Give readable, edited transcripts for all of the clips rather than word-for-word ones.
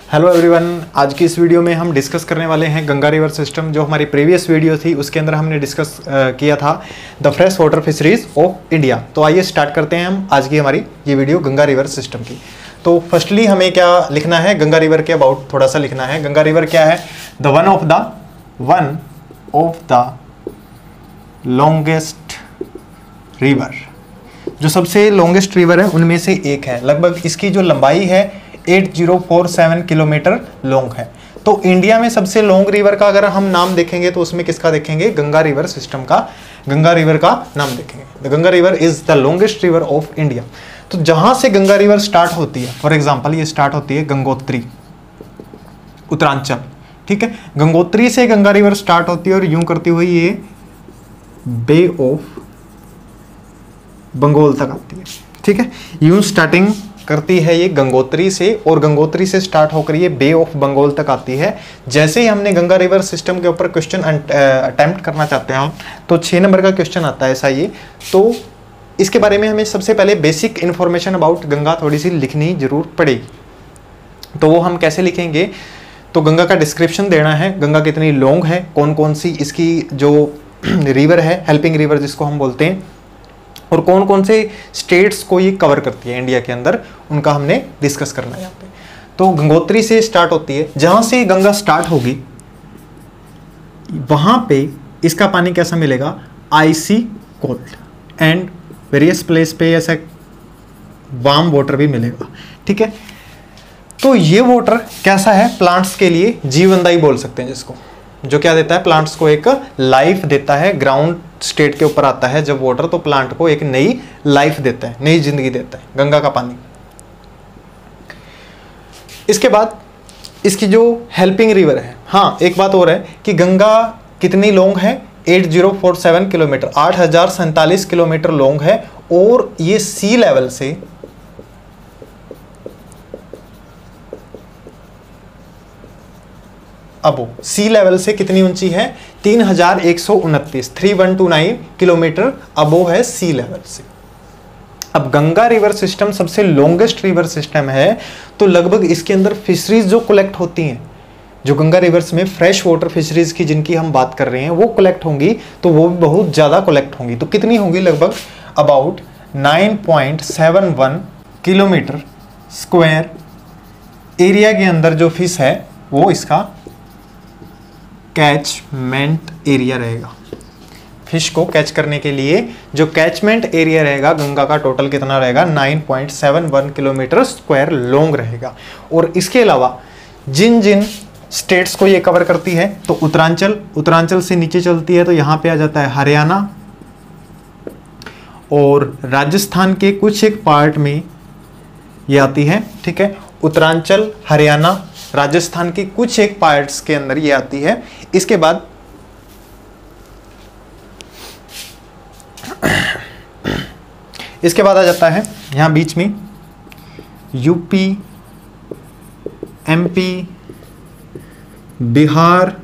Hello everyone, आज की इस वीडियो में हम डिस्कस करने वाले हैं गंगा रिवर सिस्टम। जो हमारी प्रीवियस वीडियो थी उसके अंदर हमने डिस्कस किया था the fresh water fisheries of India. तो आइए स्टार्ट करते हैं हम आज की हमारी ये वीडियो गंगा रिवर सिस्टम की। तो फर्स्टली हमें क्या लिखना है, गंगा रिवर के अबाउट थोड़ा सा लिखना है। गंगा रिवर क्या है? The one of the longest river, जो सबसे लॉन्गेस्ट रिवर है उनमें से एक है। लगभग इसकी जो लंबाई है 8047 किलोमीटर लॉन्ग है। तो इंडिया में सबसे लॉन्ग रिवर का अगर हम नाम देखेंगे तो उसमें किसका देखेंगे? गंगा रिवर सिस्टम का, गंगा रिवर का नाम देखेंगे। The Ganga river is the longest river of India. तो जहां से गंगा रिवर स्टार्ट होती है, फॉर एग्जांपल ये स्टार्ट होती है गंगोत्री, उत्तरांचल, ठीक है। गंगोत्री से गंगा रिवर स्टार्ट होती है और यूं करती हुई ये बे ऑफ बंगाल तक आती है, ठीक है। यूं स्टार्टिंग करती है ये गंगोत्री से और गंगोत्री से स्टार्ट होकर ये बे ऑफ बंगाल तक आती है। जैसे ही हमने गंगा रिवर सिस्टम के ऊपर क्वेश्चन अटेम्प्ट करना चाहते हैं हम, तो 6 नंबर का क्वेश्चन आता है ऐसा ये। तो इसके बारे में हमें सबसे पहले बेसिक इन्फॉर्मेशन अबाउट गंगा थोड़ी सी लिखनी जरूर पड़ेगी। तो वो हम कैसे लिखेंगे? तो गंगा का डिस्क्रिप्शन देना है, गंगा कितनी लॉन्ग है, कौन कौन सी इसकी जो रिवर है, हेल्पिंग रिवर जिसको हम बोलते हैं, और कौन कौन से स्टेट्स को ये कवर करती है इंडिया के अंदर, उनका हमने डिस्कस करना है यहाँ पे। तो गंगोत्री से स्टार्ट होती है। जहां से गंगा स्टार्ट होगी वहां पे इसका पानी कैसा मिलेगा? आइसी कोल्ड एंड वेरियस प्लेस पे ऐसा वार्म वाटर भी मिलेगा, ठीक है। तो ये वाटर कैसा है? प्लांट्स के लिए जीवनदायी बोल सकते हैं जिसको, जो क्या देता है? प्लांट्स को एक लाइफ देता है। ग्राउंड स्टेट के ऊपर आता है जब वाटर, तो प्लांट को एक नई लाइफ देता है, नई जिंदगी देता है गंगा का पानी। इसके बाद इसकी जो हेल्पिंग रिवर है, हाँ एक बात और है कि गंगा कितनी लॉन्ग है? 8047 किलोमीटर, 8047 किलोमीटर लॉन्ग है। और ये सी लेवल से अबो, सी लेवल से कितनी ऊंची है? 3129 किलोमीटर अबो है सी लेवल से। अब गंगा रिवर सिस्टम सबसे लॉन्गेस्ट रिवर सिस्टम है, तो लगभग इसके अंदर फिशरीज जो कलेक्ट होती हैं, जो गंगा रिवर्स में फ्रेश वाटर फिशरीज की जिनकी हम बात कर रहे हैं वो कलेक्ट होंगी, तो वो भी बहुत ज़्यादा कलेक्ट होंगी। तो कितनी होंगी? लगभग अबाउट 9.71 किलोमीटर स्क्वायर एरिया के अंदर जो फिश है वो इसका कैचमेंट एरिया रहेगा। फिश को कैच करने के लिए जो कैचमेंट एरिया रहेगा गंगा का टोटल कितना रहेगा? 9.71 किलोमीटर स्क्वायर लॉन्ग रहेगा। और इसके अलावा जिन जिन स्टेट्स को ये कवर करती है, तो उत्तरांचल से नीचे चलती है तो यहाँ पे आ जाता है हरियाणा, और राजस्थान के कुछ एक पार्ट में ये आती है, ठीक है। उत्तरांचल, हरियाणा, राजस्थान की कुछ एक पार्ट्स के अंदर ये आती है। इसके बाद आ जाता है यहां बीच में यूपी, एमपी, बिहार,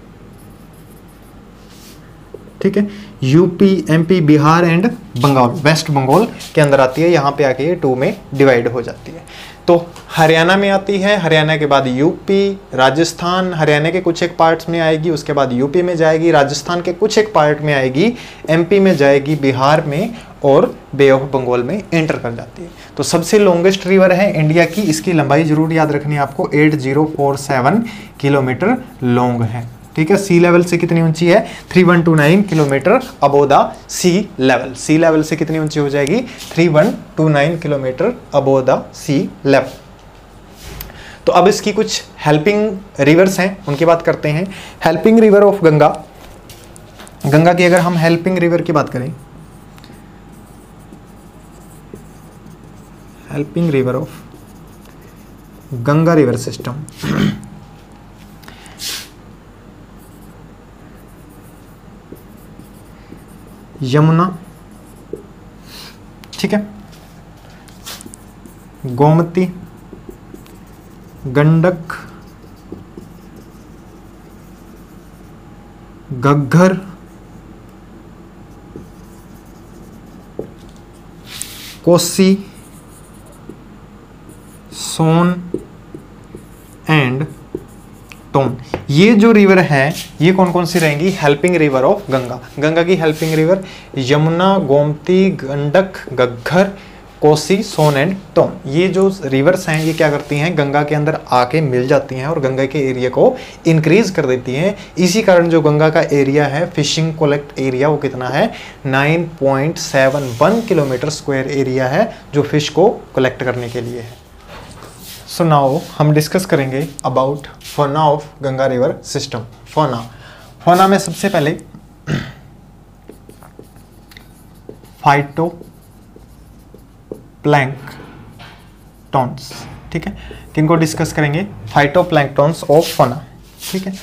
ठीक है। UP, MP, Bihar and Bengal, West Bengal के अंदर आती है। यहाँ पे आके ये 2 में डिवाइड हो जाती है। तो हरियाणा में आती है, हरियाणा के बाद यूपी, राजस्थान, हरियाणा के कुछ एक पार्ट्स में आएगी, उसके बाद यूपी में जाएगी, राजस्थान के कुछ एक पार्ट में आएगी, एमपी में जाएगी, बिहार में, और बे ऑफ बंगाल में एंटर कर जाती है। तो सबसे लॉन्गेस्ट रिवर है इंडिया की। इसकी लंबाई जरूर याद रखनी है आपको, 8047 किलोमीटर लॉन्ग है, ठीक है। सी लेवल से कितनी ऊंची है? 3129 kilometre above the sea level. Sea level से कितनी ऊंची हो जाएगी? 3129 kilometre above the sea level. तो अब इसकी कुछ हेल्पिंग रिवर्स हैं, उनकी बात करते हैं। Helping river of Ganga, Ganga की अगर हम हेल्पिंग रिवर की बात करें, helping river of Ganga river system, Yamuna, ठीक है, गोमती, गंडक, घग्गर, कोसी, सोन एंड एंड टोन। ये जो रिवर है ये कौन कौन सी रहेंगी? Helping river of Ganga. Ganga की helping river Yamuna, Gomti, Gandak, Ghaggar, Kosi, Son and Tons. ये जो रिवर्स हैं ये क्या करती हैं? गंगा के अंदर आके मिल जाती हैं और गंगा के एरिया को इंक्रीज कर देती हैं। इसी कारण जो गंगा का एरिया है, फिशिंग कोलेक्ट एरिया, वो कितना है? 9.71 किलोमीटर स्क्वायर एरिया है जो फिश को कलेक्ट करने के लिए है। सो नाउ हम डिस्कस करेंगे about fauna of Ganga river system. Fauna में सबसे पहले फाइटो प्लैंकटॉन्स, ठीक है, किनको डिस्कस करेंगे? फाइटोप्लैंक्टॉन्स ऑफ फौना, ठीक है,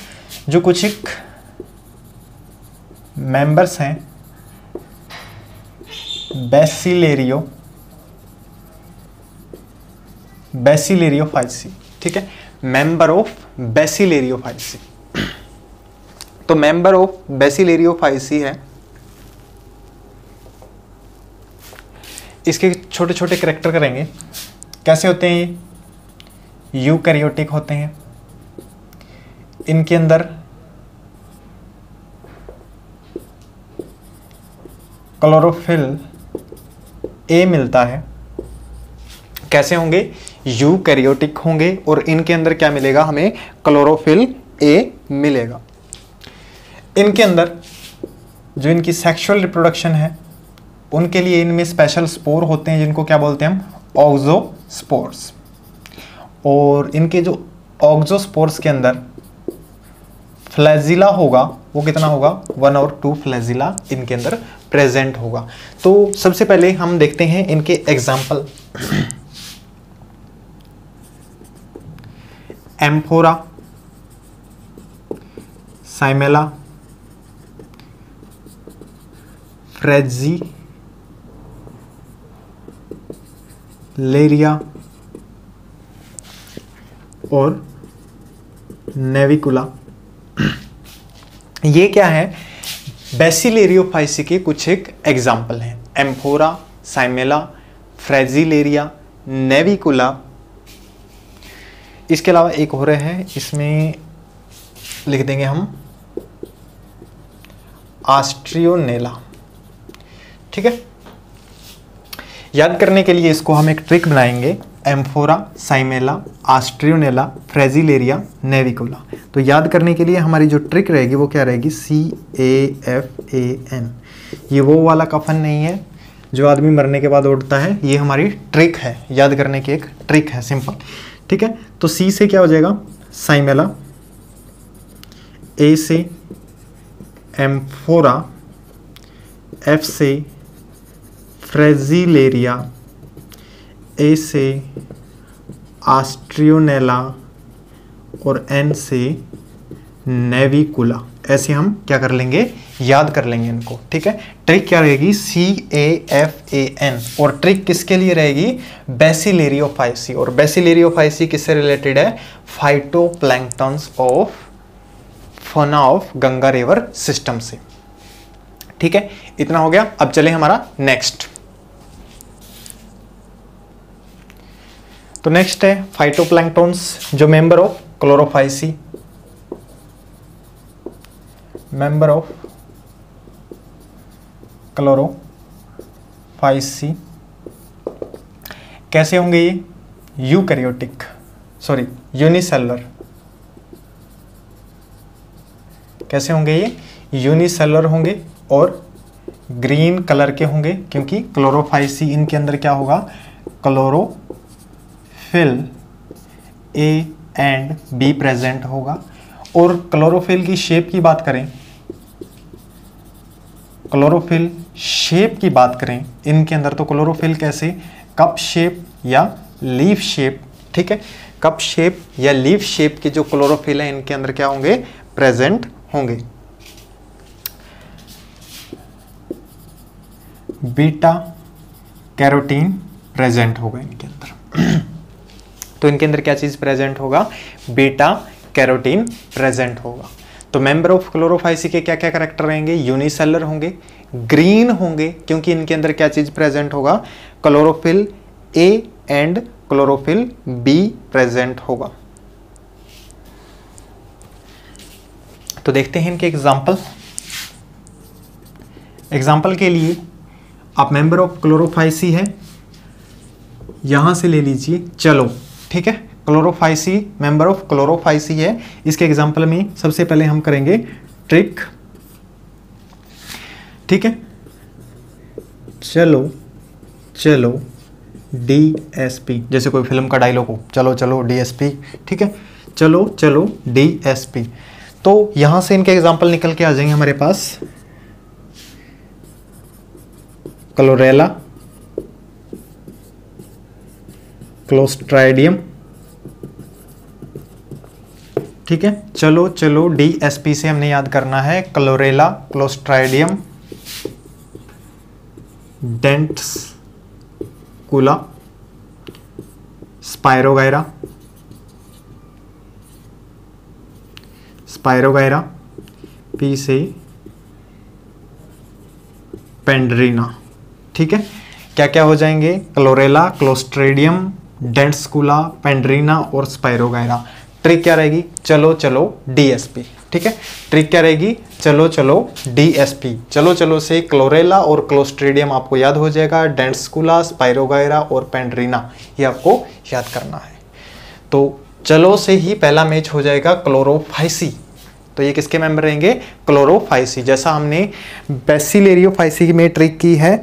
जो कुछ एक मेंबर्स हैं बेसिलेरियोफाइसी, ठीक है, मेंबर ऑफ बेसिलेरियोफाइसी। तो मेंबर ऑफ बेसिलेरियोफाइसी है, इसके छोटे छोटे कैरेक्टर करेंगे। कैसे होते हैं ये? यूकैरियोटिक होते हैं, इनके अंदर क्लोरोफिल ए मिलता है। कैसे होंगे? यूकैरियोटिक होंगे और इनके अंदर क्या मिलेगा? हमें क्लोरोफिल ए मिलेगा। इनके अंदर जो इनकी सेक्सुअल रिप्रोडक्शन है उनके लिए इनमें स्पेशल स्पोर होते हैं जिनको क्या बोलते हैं हम? ऑक्सोस्पोर्स। और इनके जो ऑक्सोस्पोर्स के अंदर फ्लैजिला होगा वो कितना होगा? 1 और 2 फ्लैजिला इनके अंदर प्रेजेंट होगा। तो सबसे पहले हम देखते हैं इनके एग्जाम्पल। एम्फोरा, साइमेला, फ्रेजिलेरिया और नेविकुला। ये क्या है? बेसिलेरियोफाइसी के कुछ एक एग्जाम्पल हैं। एम्फोरा, साइमेला, फ्रेजिलेरिया, नेविकुला। इसके अलावा एक हो रहे हैं, इसमें लिख देंगे हम आस्ट्रियोनेला, ठीक है। याद करने के लिए इसको हम एक ट्रिक बनाएंगे। एम्फोरा, साइमेला, आस्ट्रियोनेला, फ्रेजिलेरिया, नेविकुला। तो याद करने के लिए हमारी जो ट्रिक रहेगी वो क्या रहेगी? CAFAN। ये वो वाला कफन नहीं है जो आदमी मरने के बाद उड़ता है, ये हमारी ट्रिक है, याद करने की एक ट्रिक है, सिंपल, ठीक है। तो C से क्या हो जाएगा? साइमेला, A से एम्फोरा, F से फ्रेजिलेरिया, A से आस्ट्रियोनेला और N से नेविकुला। ऐसे हम क्या कर लेंगे? याद कर लेंगे इनको, ठीक है। ट्रिक क्या रहेगी? CAFAN। और ट्रिक किसके लिए रहेगी? बेसिलेरियोफाइसी। और बेसिलेरियोफाइसी किससे रिलेटेड है? Phytoplanktons of fauna of Ganga river system से, ठीक है। इतना हो गया। अब चले हमारा नेक्स्ट। तो नेक्स्ट है फाइटोप्लैंक्टन्स जो member of Chlorophyceae, member of Chlorophyceae. कैसे होंगे ये? Eukaryotic, sorry unicellular. कैसे होंगे ये? यूनिसेलुलर होंगे और ग्रीन कलर के होंगे, क्योंकि क्लोरोफाइसी इनके अंदर क्या होगा? Chlorophyll A and be present होगा। और क्लोरोफिल की शेप की बात करें, क्लोरोफिल शेप की बात करें इनके अंदर, तो क्लोरोफिल कैसे? कप शेप या लीफ शेप, ठीक है। कप शेप या लीफ शेप के जो क्लोरोफिल है इनके अंदर क्या होंगे? प्रेजेंट होंगे। बीटा कैरोटीन प्रेजेंट होगा इनके अंदर। तो इनके अंदर क्या चीज प्रेजेंट होगा? बीटा कैरोटीन प्रेजेंट होगा। तो मेंबर ऑफ क्लोरोफाइसी के क्या क्या कैरेक्टर रहेंगे? यूनिसेलुलर होंगे, ग्रीन होंगे, क्योंकि इनके अंदर क्या चीज प्रेजेंट होगा? Chlorophyll A and chlorophyll be present होगा। तो देखते हैं इनके एग्जाम्पल के लिए आप मेंबर ऑफ क्लोरोफाइसी है, यहां से ले लीजिए। चलो ठीक है, क्लोरोफाइसी मेंबर ऑफ क्लोरोफाइसी है। इसके एग्जाम्पल में सबसे पहले हम करेंगे ट्रिक, ठीक है। चलो चलो DSP, जैसे कोई फिल्म का डायलॉग हो, चलो चलो DSP, ठीक है, चलो चलो DSP। तो यहां से इनके एग्जाम्पल निकल के आ जाएंगे हमारे पास। क्लोरेला, क्लोस्ट्राइडियम, ठीक है। चलो चलो DSP से हमने याद करना है क्लोरेला, क्लोस्ट्राइडियम, डेंट्सकुला, स्पायरोगायरा, P से पेंड्रीना, ठीक है। क्या क्या हो जाएंगे? क्लोरेला, क्लोस्ट्रेडियम, डेंट्सकुला, पेंड्रीना और स्पायरोगायरा। ट्रिक क्या रहेगी? चलो चलो DSP, ठीक है। ट्रिक क्या रहेगी? चलो चलो DSP। चलो चलो से क्लोरेला और क्लोस्ट्रेडियम आपको याद हो जाएगा, डेंट्सकुला, स्पायरोगायरा और पेंड्रीना ये आपको याद करना है। तो चलो से ही पहला मैच हो जाएगा क्लोरोफाइसी। तो ये किसके मेंबर रहेंगे? क्लोरोफाइसी। जैसा हमने बेसिलेरियोफाइसी में ट्रिक की है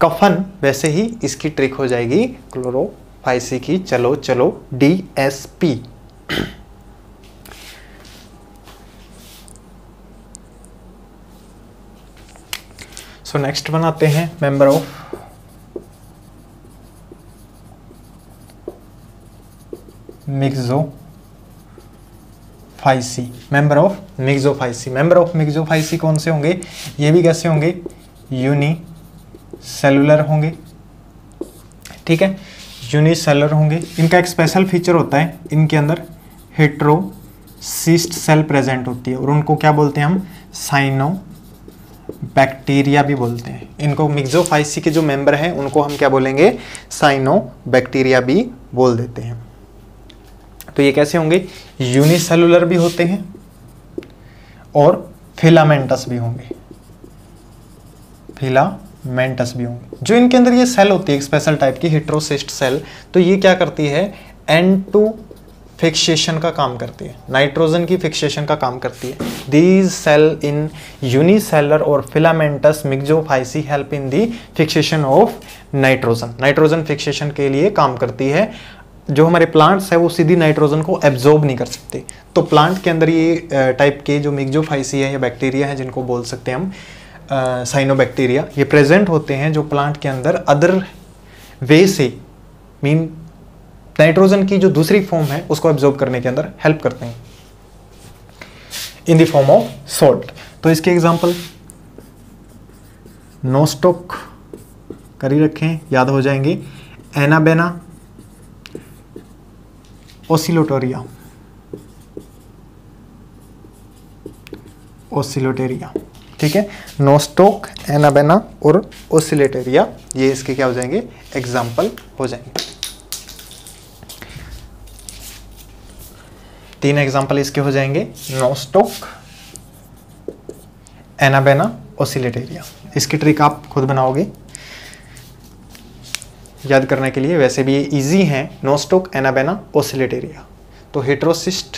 कफन, वैसे ही इसकी ट्रिक हो जाएगी क्लोरोफाइसी की। चलो चलो DSP। सो नेक्स्ट बनाते हैं member of Myxophyceae. Member of Myxophyceae, member of Myxophyceae कौन से होंगे? ये भी कैसे होंगे? यूनिसेलुलर होंगे, ठीक है, यूनिसेलुलर होंगे। इनका एक स्पेशल फीचर होता है, इनके अंदर हेट्रोसिस्ट सेल प्रेजेंट होती है और उनको क्या बोलते हैं हम? साइनोबैक्टीरिया भी बोलते हैं। इनको मिक्सोफाइसी के जो मेंबर हैं उनको हम क्या बोलेंगे? साइनोबैक्टीरिया भी बोल देते हैं। तो ये कैसे होंगे? यूनिसेलुलर भी होते हैं और फिलामेंटस भी होंगे, फिलामेंटस भी होंगे। जो इनके अंदर ये सेल होती है एक स्पेशल टाइप की हेट्रोसिस्ट सेल, तो ये क्या करती है? N2 फिक्सेशन का काम करती है, नाइट्रोजन की फिक्सेशन का काम करती है। दीज सेल इन यूनिसेलर और filamentous Myxophyceae help in the fixation of nitrogen. Nitrogen fixation के लिए काम करती है। जो हमारे प्लांट्स है वो सीधी नाइट्रोजन को एब्जॉर्ब नहीं कर सकते, तो प्लांट के अंदर ये टाइप के जो मिक्सोफाइसी है या बैक्टीरिया है, जिनको बोल सकते हैं हम साइनोबैक्टीरिया, ये प्रेजेंट होते हैं जो प्लांट के अंदर अदर वे से मीन नाइट्रोजन की जो दूसरी फॉर्म है उसको एब्जॉर्ब करने के अंदर हेल्प करते हैं in the form of salt. तो इसके एग्जांपल नोस्टोक करी रखें, याद हो जाएंगे। एनाबेना, ओसिलोटोरिया, ठीक है। नोस्टोक, एनाबेना और ओसिलेटेरिया, ये इसके क्या हो जाएंगे? एग्जाम्पल हो जाएंगे। 3 एग्जाम्पल इसके हो जाएंगे, नोस्टोक, एनाबेना, ओसिलेटेरिया। इसकी ट्रिक आप खुद बनाओगे याद करने के लिए, वैसे भी ये इजी हैं। Nostoc, Anabaena, Oscillatoria. तो हेट्रोसिस्ट,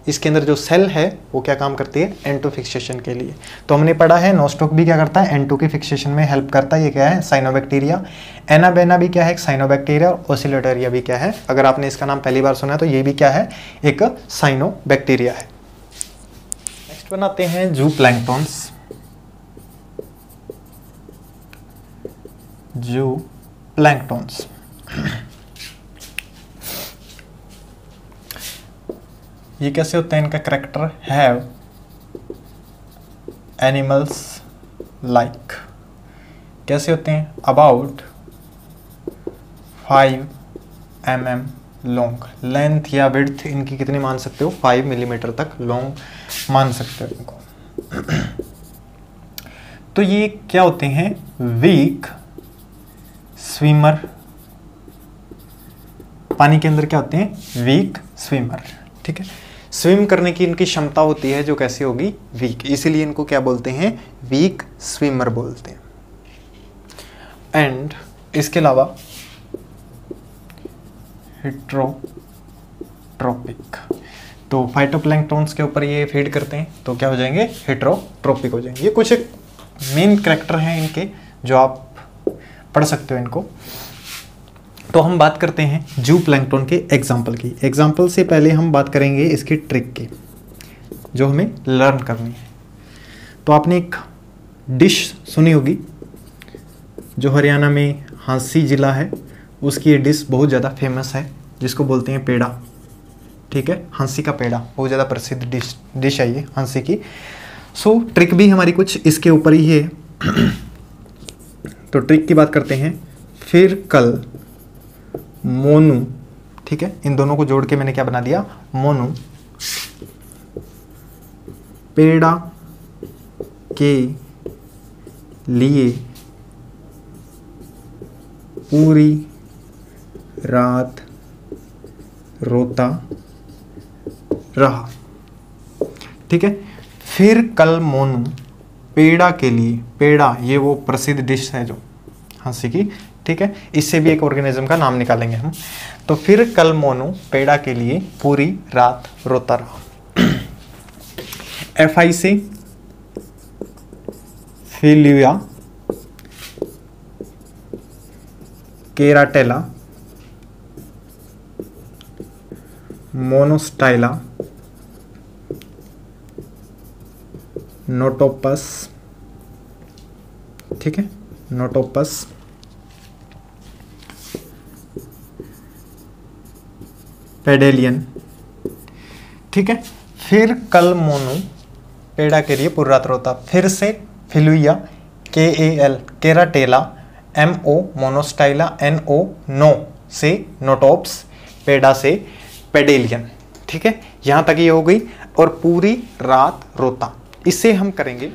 इसके अंदर जो सेल है वो क्या काम करती है? N2 फिक्सेशन के लिए। तो हमने पढ़ा है नोस्टोक भी क्या करता है? N2 के फिक्सेशन में हेल्प करता है। ये क्या है? साइनोबैक्टीरिया। एनाबेना भी क्या है? एक साइनोबैक्टीरिया। ओसिलेटेरिया भी क्या है? अगर आपने इसका नाम पहली बार सुना है तो ये भी क्या है? एक साइनोबैक्टीरिया है। नेक्स्ट बनाते हैं जूप्लैंक्टॉन्स। जूप्लैंक्टॉन्स, ये कैसे होते हैं? इनका करेक्टर हैव एनिमल्स लाइक, कैसे होते हैं? About 5 mm long. लेंथ या विड्थ इनकी कितनी मान सकते हो? 5 मिलीमीटर तक लॉन्ग मान सकते हो इनको। तो ये क्या होते हैं? Weak swimmer. पानी के अंदर क्या होते हैं? वीक स्विमर, ठीक है। स्विम करने की इनकी क्षमता होती है जो कैसी होगी, वीक, इसीलिए इनको क्या बोलते हैं, वीक स्विमर बोलते हैं। एंड इसके अलावा हेट्रोट्रोपिक, तो फाइटोप्लैंक्टन्स के ऊपर ये फीड करते हैं तो क्या हो जाएंगे, हेट्रोट्रोपिक हो जाएंगे। ये कुछ एक मेन कैरेक्टर हैं इनके जो आप पढ़ सकते हो इनको। तो हम बात करते हैं जू प्लैंकटन के एग्जाम्पल की। एग्जाम्पल से पहले हम बात करेंगे इसकी ट्रिक की जो हमें लर्न करनी है। तो आपने एक डिश सुनी होगी जो हरियाणा में हांसी जिला है, उसकी ये डिश बहुत ज़्यादा फेमस है जिसको बोलते हैं पेड़ा। ठीक है, हांसी का पेड़ा बहुत ज़्यादा प्रसिद्ध डिश है ये हांसी की। सो ट्रिक भी हमारी कुछ इसके ऊपर ही है। तो ट्रिक की बात करते हैं। फिर कल मोनू, ठीक है, इन दोनों को जोड़ के मैंने क्या बना दिया, मोनू पेड़ा के लिए पूरी रात रोता रहा। ठीक है, फिर कल मोनू पेड़ा के लिए, पेड़ा ये वो प्रसिद्ध डिश है जो हांसी की, ठीक है, इससे भी एक ऑर्गेनिज्म का नाम निकालेंगे हम। तो फिर कल मोनू पेड़ा के लिए पूरी रात रोता रहा। FI से फिलिया केराटेला मोनोस्टाइला नोटोपस, ठीक है, नोटोपस पेडेलियन, ठीक है। फिर कल मोनू पेड़ा के लिए पूरी रात रोता, फिर से फिलुइया KAL केराटेला MO मोनोस्टाइला NO नो से नोटोप्स, पेड़ा से पेडेलियन, ठीक है, यहां तक ये हो गई। और पूरी रात रोता, इससे हम करेंगे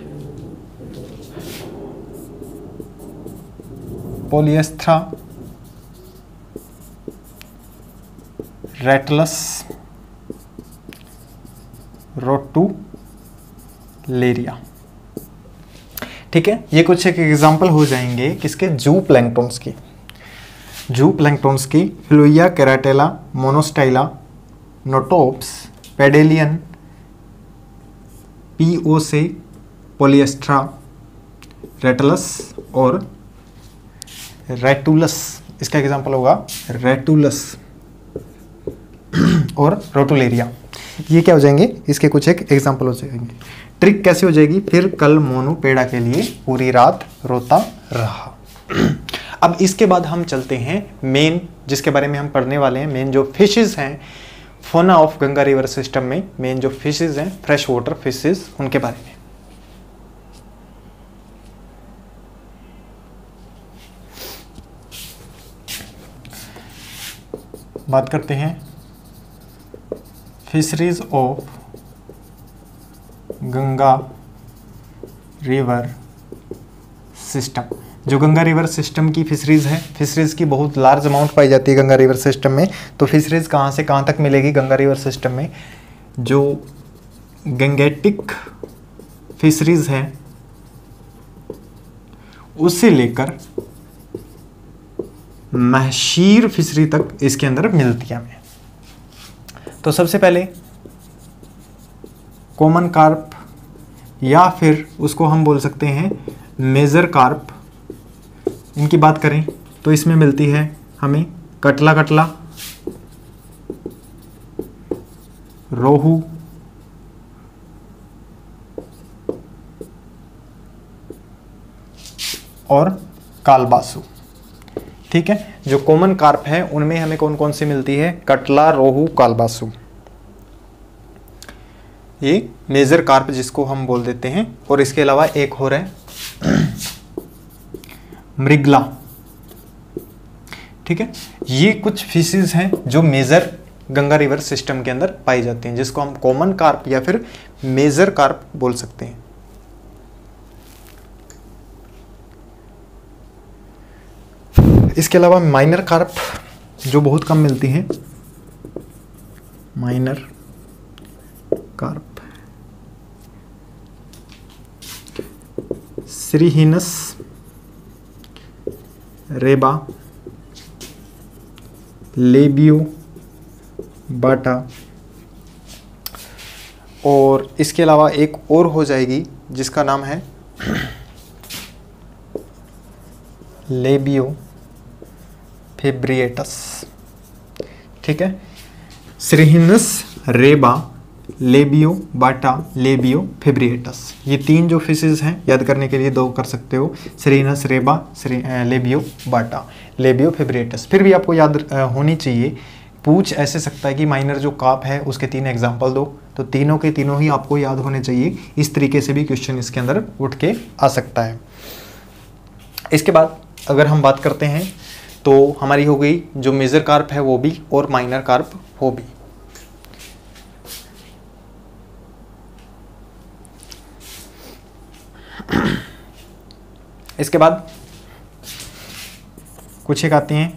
पोलिएस्थ्रा रेटलस रोटुलेरिया, ठीक है। ये कुछ एक एग्जांपल हो जाएंगे किसके, जू प्लैंक्टन्स की। जू प्लैंक्टन्स की फिलुइया केराटेला मोनोस्टाइला नोटोप्स पेडेलियन PO से पोलिएस्ट्रा रेटलस और रेटुलस, इसका एग्जांपल होगा रेटुलस और रोटुलेरिया। ये क्या हो जाएंगे, इसके कुछ एक एग्जांपल हो जाएंगे। ट्रिक कैसे हो जाएगी, फिर कल मोनू पेड़ा के लिए पूरी रात रोता रहा। अब इसके बाद हम चलते हैं मेन जिसके बारे में हम पढ़ने वाले हैं, मेन जो फिशेस हैं फोना ऑफ गंगा रिवर सिस्टम में, मेन जो फिशेस हैं फ्रेश वाटर फिशेस, उनके बारे में। बात करते हैं fisheries of Ganga river system. जो गंगा रिवर सिस्टम की फिशरीज है, फिशरीज की बहुत लार्ज अमाउंट पाई जाती है गंगा रिवर सिस्टम में। तो फिशरीज कहाँ से कहाँ तक मिलेगी गंगा रिवर सिस्टम में, जो गंगेटिक फिशरीज है उससे लेकर महशीर फिशरी तक इसके अंदर मिलती है हमें। तो सबसे पहले कॉमन कार्प या फिर उसको हम बोल सकते हैं मेजर कार्प, इनकी बात करें तो इसमें मिलती है हमें कटला कटला, रोहू, और कालबासु, ठीक है। जो कॉमन कार्प है उनमें हमें कौन कौन सी मिलती है, कटला, रोहू, कालबासु, ये मेजर कार्प जिसको हम बोल देते हैं। और इसके अलावा एक और है मृगला, ठीक है। ये कुछ फिशेस हैं जो मेजर गंगा रिवर सिस्टम के अंदर पाई जाती हैं, जिसको हम कॉमन कार्प या फिर मेजर कार्प बोल सकते हैं। इसके अलावा माइनर कार्प जो बहुत कम मिलती हैं, माइनर कार्प, श्रीहीनस, रेबा, लेबियो बाटा, और इसके अलावा एक और हो जाएगी जिसका नाम है लेबियो फेब्रिएटस। ठीक है, श्रीहीनस, रेबा, लेबियो बाटा, लेबियो फेब्रिएटस, ये 3 जो फिशेज हैं याद करने के लिए 2 कर सकते हो, श्रीहीनस, रेबा, लेबियो बाटा, लेबियो फेब्रिएटस। फिर भी आपको याद होनी चाहिए, पूछ ऐसे सकता है कि माइनर जो कार्प है उसके 3 एग्जाम्पल दो, तो तीनों के तीनों ही आपको याद होने चाहिए। इस तरीके से भी क्वेश्चन इसके अंदर उठ के आ सकता है। इसके बाद अगर हम बात करते हैं तो हमारी हो गई जो मेजर कार्प है वो भी और माइनर कार्प वो भी। इसके बाद कुछ एक आती हैं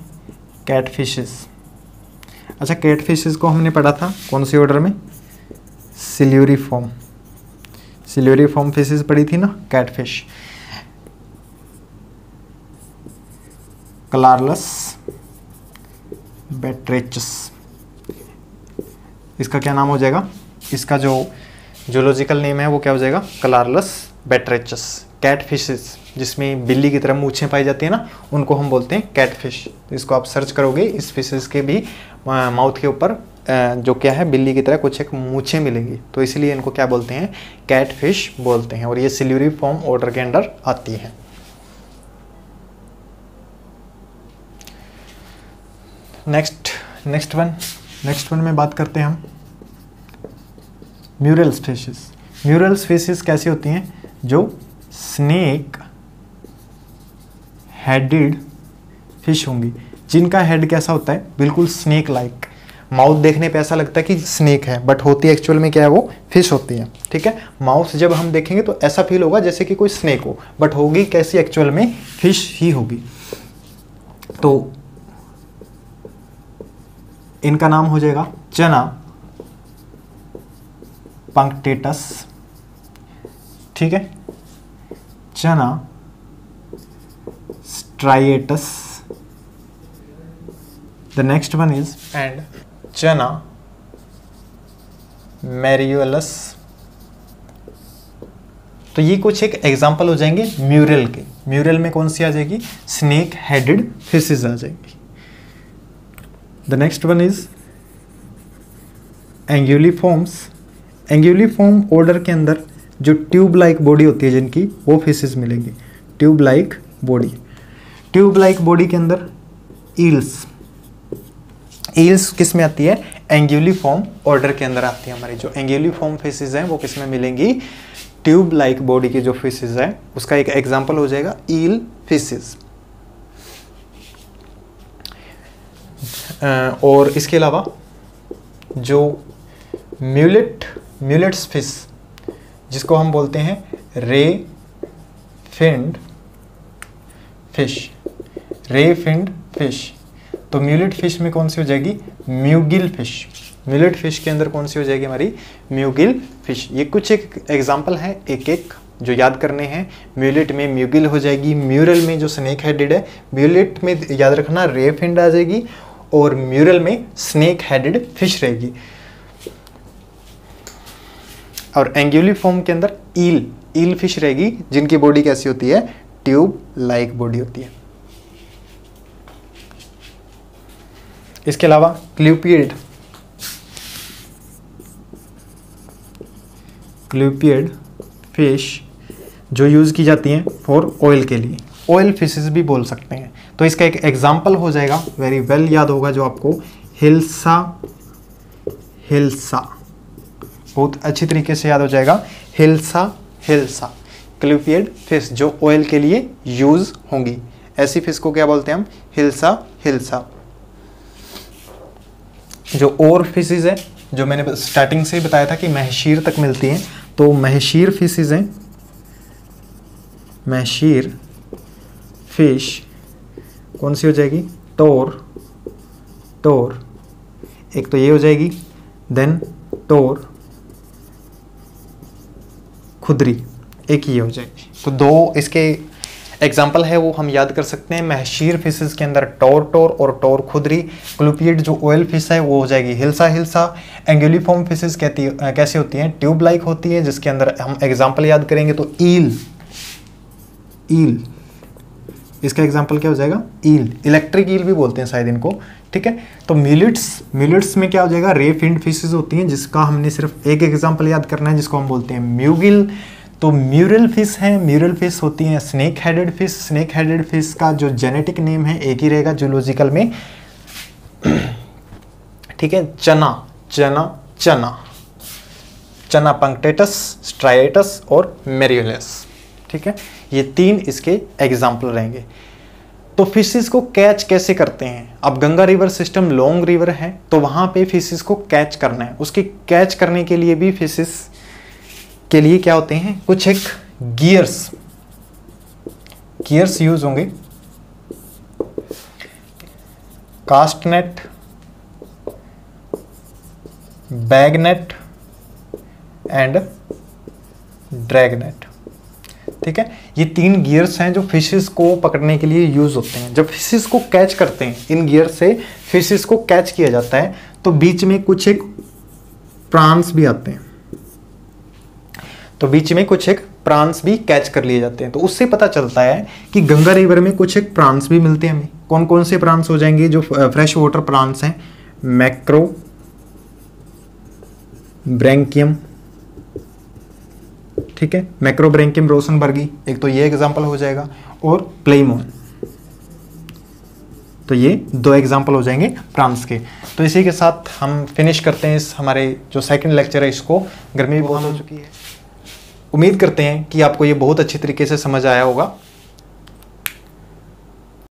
कैटफिशेस। अच्छा, कैटफिशेस को हमने पढ़ा था कौन से ऑर्डर में? सिल्यूरिफॉर्म, सिल्यूरिफॉर्म फिशेस पढ़ी थी ना, कैटफिश। क्लारलस, बैट्रेचस, इसका क्या नाम हो जाएगा? इसका जो जूलॉजिकल नेम है वो क्या हो जाएगा? क्लारलस बैट्रेचस। कैटफिशेस जिसमें बिल्ली की तरह मूछें पाई जाती है ना, उनको हम बोलते हैं कैटफिश। तो इसको आप सर्च करोगे, इस फिशेस के भी माउथ के ऊपर जो क्या है बिल्ली की तरह कुछ एक मूछें मिलेंगी, तो इसलिए इनको क्या बोलते हैं? कैटफिश बोलते हैं। और ये सिल्यूरिफॉर्म ऑर्डर के अंडर आती है। नेक्स्ट वन में बात करते हैं हम म्यूरल्स फिशेस। म्यूरल्स फिशेस कैसी होती हैं? जो स्नेक हेडेड फिश होंगी, जिनका हेड कैसा होता है? बिल्कुल स्नेक लाइक। माउथ देखने पे ऐसा लगता है कि स्नेक है, बट होती है एक्चुअल में क्या है? वो फिश होती है। ठीक है, माउथ जब हम देखेंगे तो ऐसा फील होगा जैसे कि कोई स्नेक हो, बट होगी कैसी? एक्चुअल में फिश ही होगी। तो इनका नाम हो जाएगा चना पंक्टेटस। ठीक है, Channa striatus. The next one is and Channa marulius. तो ये कुछ एक एग्जांपल हो जाएंगे म्यूरल के। म्यूरल में कौन सी आ जाएगी? स्नेक हेडेड फिशेस आ जाएंगी। The next one is Anguilliformes. Anguilliform order के अंदर जो ट्यूब लाइक बॉडी होती है जिनकी, वो फिशेस मिलेंगी। Tube like body. Tube like body के अंदर ईल्स। ईल्स किस में आती है? एंग्यूलिफॉर्म ऑर्डर के अंदर आती है। हमारी जो एंग्यूलिफॉर्म फिशेस हैं वो किस में मिलेंगी? ट्यूब लाइक बॉडी की जो फिशेस है उसका एक एग्जांपल हो जाएगा ईल फिशेस। और इसके अलावा जो म्यूलेट्स फिश, जिसको हम बोलते हैं रे फिन्ड फिश। रे फिन्ड फिश, तो म्यूलेट फिश में कौन सी हो जाएगी? म्यूगिल फिश। म्यूलेट फिश के अंदर कौन सी हो जाएगी हमारी? म्यूगिल फिश। ये कुछ एक एग्जांपल है एक एक जो याद करने हैं। म्यूलेट में म्यूगिल हो जाएगी, म्यूरल में जो स्नेक हेडेड है, म्यूलेट में याद रखना रे फिन्ड आ जाएगी, और म्यूरल में स्नेक हेडेड फिश रहेगी। और एंग्यूलिफॉर्म के अंदर ईल फिश रहेगी, जिनकी बॉडी कैसी होती है? ट्यूब लाइक बॉडी होती है। इसके अलावा क्ल्यूपियड फिश जो यूज की जाती हैं फॉर ऑयल के लिए, ऑयल फिशेस भी बोल सकते हैं। तो इसका एक एग्जांपल हो जाएगा, वेरी वेल याद होगा जो आपको, हिल्सा। बहुत अच्छी तरीके से याद हो जाएगा, हिल्सा। क्ल्यूपियड फिश जो ऑयल के लिए यूज होंगी, ऐसी फिश को क्या बोलते हैं हम? हिल्सा। जो और फिशेज है जो मैंने स्टार्टिंग से ही बताया था कि महशीर तक मिलती हैं, तो महशीर फिशेज हैं। महशीर फिश कौन सी हो जाएगी? टोर। एक तो ये हो जाएगी, देन टोर, खुदरी, एक ये हो जाएगी। तो दो इसके एग्जाम्पल है वो हम याद कर सकते हैं। महशीर फिशेस के अंदर टोर और टोर खुदरी। क्लूपियड जो ऑयल फिश है वो हो जाएगी हिल्सा हिल्सा। एंगुलिफॉर्म फिशेस कैसे होती हैं, ट्यूब लाइक होती है, जिसके अंदर हम एग्जाम्पल याद करेंगे तो ईल, इसका एग्जाम्पल क्या हो जाएगा, ईल। इलेक्ट्रिक ईल भी बोलते हैं शायद इनको, ठीक है। तो मिलिट्स में क्या हो जाएगा, रे फिन्ड फिशेस होती हैं, जिसका हमने सिर्फ एक एग्जाम्पल याद करना है, जिसको हम बोलते हैं म्यूगिल। तो म्यूरल फिश है, म्यूरल फिश होती हैं snake headed fish. Snake headed fish का जो जेनेटिक नेम है एक ही रहेगा जूलॉजिकल में, ठीक है। चना पंक्टेटस, स्ट्राइएटस और मेरियोलस, ठीक है। ये 3 इसके एग्जाम्पल रहेंगे। तो फिशेस को कैच कैसे करते हैं, अब Ganga river system long river है तो वहां पे फिशेस को कैच करना है। उसकी कैच करने के लिए भी फिशेस के लिए क्या होते हैं, कुछ एक गियर्स यूज होंगे। Cast net, bag net and drag net, ठीक है। ये 3 गियर्स हैं जो फिशेस को पकड़ने के लिए यूज होते हैं। जब फिशेस को कैच करते हैं, इन गियर से फिशेस को कैच किया जाता है, तो बीच में कुछ एक प्रांस भी आते हैं, तो बीच में कुछ एक प्रांस भी कैच कर लिए जाते हैं। तो उससे पता चलता है कि गंगा रिवर में कुछ एक प्रांस भी मिलते हैं हमें। कौन कौन से प्रांस हो जाएंगे, जो फ्रेश वाटर प्रांस हैं, मैक्रो ब्रैंकियम, ठीक है, मैक्रोब्रैंकियम रोसनबर्गी, एक तो ये एग्जांपल हो जाएगा, और प्लेमोन। तो ये 2 एग्जांपल हो जाएंगे प्रांस के। तो इसी के साथ हम फिनिश करते हैं इस हमारे जो सेकंड लेक्चर है इसको। गर्मी भी बहुत हो चुकी है, उम्मीद करते हैं कि आपको ये बहुत अच्छी तरीके से समझ आया होगा।